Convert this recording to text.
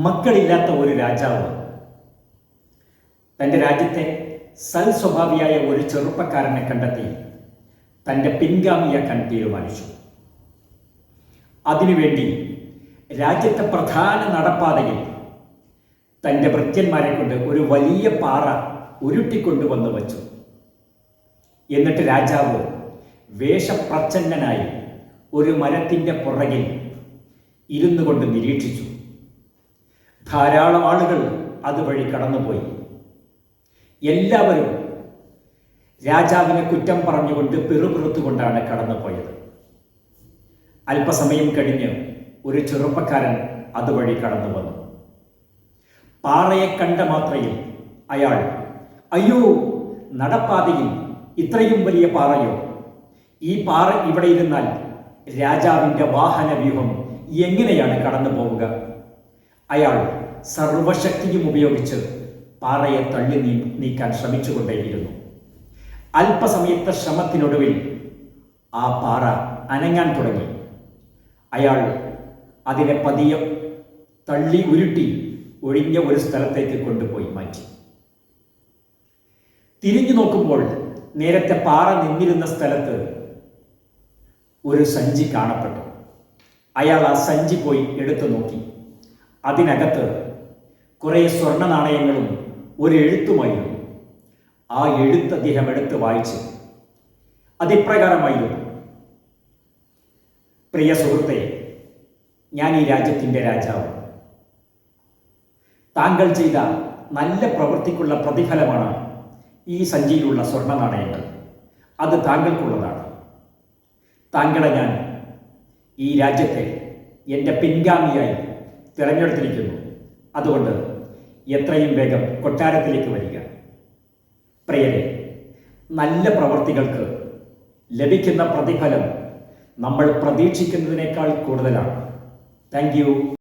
മക്കളില്ലാത്ത ഒരു രാജാവ് തൻ്റെ രാജ്യത്തെ സൽസ്വഭാവിയായ ഒരു ചെറുപ്പക്കാരനെ കണ്ടെത്തി തൻ്റെ പിൻഗാമിയാക്കാൻ തീരുമാനിച്ചു. അതിനുവേണ്ടി രാജ്യത്തെ പ്രധാന നടപ്പാതയിൽ തൻ്റെ ഭൃത്യന്മാരെ കൊണ്ട് ഒരു വലിയ പാറ ഉരുട്ടിക്കൊണ്ടുവന്ന് വച്ചു. എന്നിട്ട് രാജാവ് വേഷപ്രച്ഛന്നനായി ഒരു മരത്തിൻ്റെ പുറകിൽ ഇരുന്നു കൊണ്ട് നിരീക്ഷിച്ചു. ധാരാളം ആളുകൾ അതുവഴി കടന്നുപോയി. എല്ലാവരും രാജാവിനെ കുറ്റം പറഞ്ഞുകൊണ്ട് പിറുപിറുത്തുകൊണ്ടാണ് കടന്നുപോയത്. അല്പസമയം കഴിഞ്ഞ് ഒരു ചെറുപ്പക്കാരൻ അതുവഴി കടന്നു വന്നു. പാറയെ കണ്ട മാത്രയിൽ അയാൾ, അയ്യോ, നടപ്പാതയിൽ ഇത്രയും വലിയ പാറയോ? ഈ പാറ ഇവിടെ ഇരുന്നാൽ രാജാവിൻ്റെ വാഹന വ്യൂഹം എങ്ങനെയാണ് കടന്നു പോവുക? അയാൾ സർവശക്തിയും ഉപയോഗിച്ച് പാറയെ തള്ളി നീക്കാൻ ശ്രമിച്ചുകൊണ്ടേയിരുന്നു. അല്പസമയത്തെ ശ്രമത്തിനൊടുവിൽ ആ പാറ അനങ്ങാൻ തുടങ്ങി. അയാൾ അതിനെ പതിയെ തള്ളി ഉരുട്ടി ഒഴിഞ്ഞ ഒരു സ്ഥലത്തേക്ക് കൊണ്ടുപോയി മാറ്റി. തിരിഞ്ഞു നോക്കുമ്പോൾ നേരത്തെ പാറ നിന്നിരുന്ന സ്ഥലത്ത് ഒരു സഞ്ചി കാണപ്പെട്ടു. അയാൾ ആ സഞ്ചി പോയി എടുത്തു നോക്കി. അതിനകത്ത് കുറേ സ്വർണ്ണ നാണയങ്ങളും ഒരു എഴുത്തുമായിരുന്നു. ആ എഴുത്ത് അദ്ദേഹം എടുത്ത് വായിച്ചു. അതിപ്രകാരമായിരുന്നു: പ്രിയ സുഹൃത്തെ, ഞാൻ ഈ രാജ്യത്തിൻ്റെ രാജാവ്. താങ്കൾ ചെയ്ത നല്ല പ്രവൃത്തിക്കുള്ള പ്രതിഫലമാണ് ഈ സഞ്ചിയിലുള്ള സ്വർണ്ണ നാണയങ്ങൾ. അത് താങ്കൾക്കുള്ളതാണ്. താങ്കളെ ഞാൻ ഈ രാജ്യത്തെ എൻ്റെ പിൻഗാമിയായി തിരഞ്ഞെടുത്തിരിക്കുന്നു. അതുകൊണ്ട് എത്രയും വേഗം കൊട്ടാരത്തിലേക്ക് വരിക. പ്രിയരെ, നല്ല പ്രവൃത്തികൾക്ക് ലഭിക്കുന്ന പ്രതിഫലം നമ്മൾ പ്രതീക്ഷിക്കുന്നതിനേക്കാൾ കൂടുതലാണ്. Thank you.